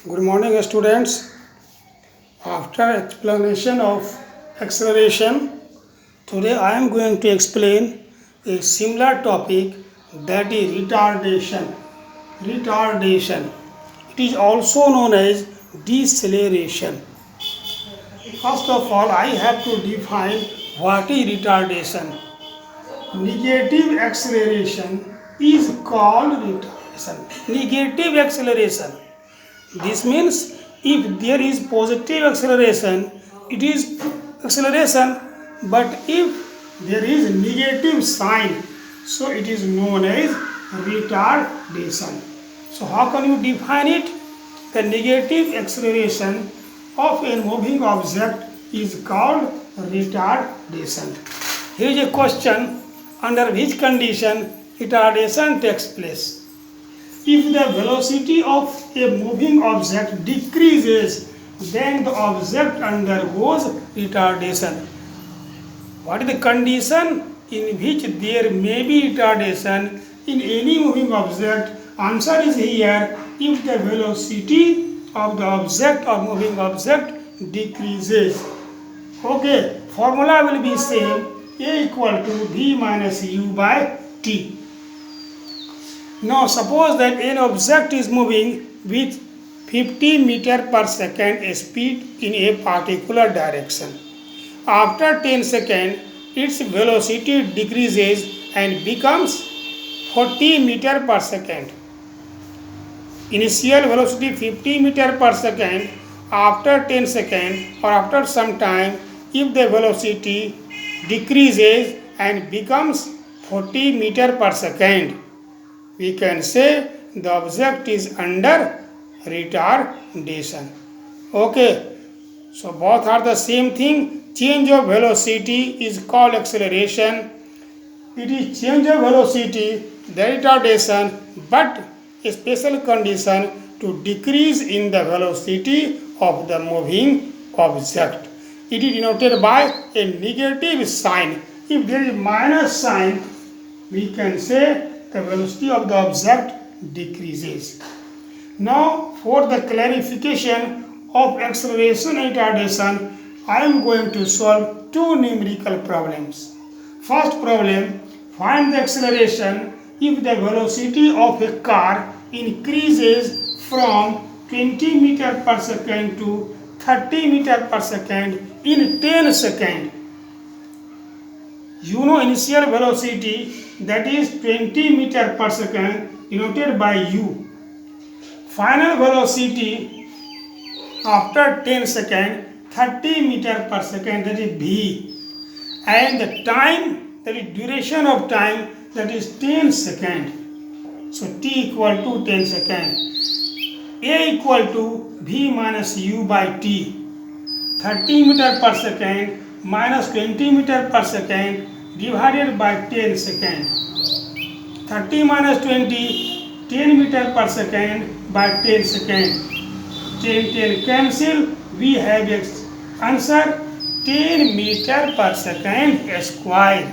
Good morning, students. After explanation of acceleration, today I am going to explain a similar topic, that is retardation. Retardation. It is also known as deceleration. First of all, I have to define what is retardation. Negative acceleration is called retardation. Negative acceleration. This means if there is positive acceleration, it is acceleration, but if there is negative sign, so it is known as retardation. So how can you define it? The negative acceleration of a moving object is called retardation. Here is a question: under which condition retardation takes place? If the velocity of a moving object decreases, then the object undergoes retardation. What is the condition in which there may be retardation in any moving object? Answer is here: if the velocity of the object or moving object decreases. Okay, formula will be same: A equal to V minus U by T. Now suppose that an object is moving with 50 meter per second speed in a particular direction. After 10 seconds, its velocity decreases and becomes 40 meter per second. Initial velocity 50 meter per second. After 10 seconds or after some time, if the velocity decreases and becomes 40 meter per second, we can say the object is under retardation. Okay, so both are the same thing. Change of velocity is called acceleration. It is change of velocity, the retardation, but a special condition to decrease in the velocity of the moving object. It is denoted by a negative sign. If there is minus sign, we can say the velocity of the object decreases. Now, for the clarification of acceleration and retardation, I am going to solve two numerical problems. First problem: find the acceleration if the velocity of a car increases from 20 meter per second to 30 meter per second in 10 seconds. You know initial velocity, that is 20 meter per second, denoted by U. Final velocity after 10 seconds, 30 meter per second, that is V. And the time, that is duration of time, that is 10 seconds. So T equal to 10 seconds. A equal to V minus U by T. 30 meter per second minus 20 meter per second divided by 10 second. 30 minus 20, 10 meter per second by 10 second. 10 cancel. We have answer 10 meter per second square.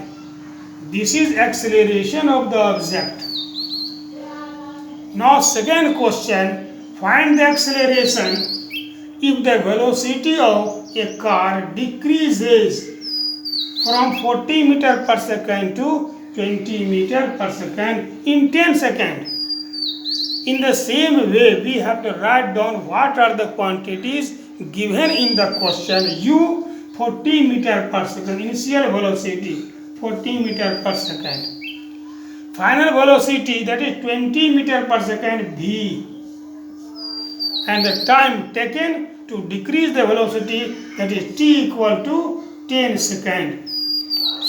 This is acceleration of the object. Now second question: find the acceleration if the velocity of a car decreases from 40 meter per second to 20 meter per second in 10 seconds. In the same way, we have to write down what are the quantities given in the question. U 40 meter per second, initial velocity 40 meter per second. Final velocity, that is 20 meter per second, V. And the time taken to decrease the velocity, that is T equal to 10 seconds.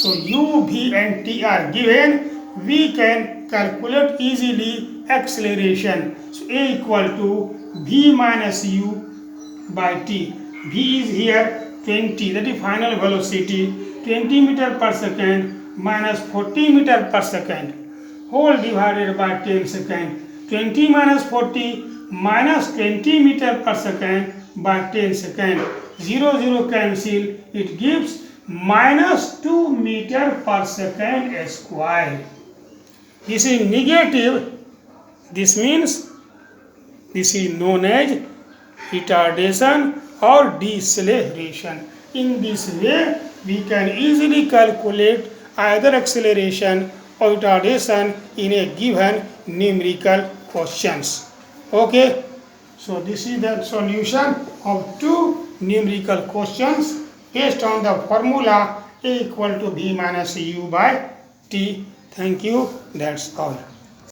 So U, V and T are given. We can calculate easily acceleration. So A equal to V minus U by T. V is here 20, that is final velocity, 20 meter per second minus 40 meter per second, whole divided by 10 second. 20 minus 40 minus 20 meter per second by 10 second. 0 cancel. It gives minus 2 meter per second square. This is negative. This means this is known as retardation or deceleration. In this way, we can easily calculate either acceleration or retardation in a given numerical questions. Okay, so this is the solution of two numerical questions based on the formula A equal to B minus U by T. Thank you. That's all.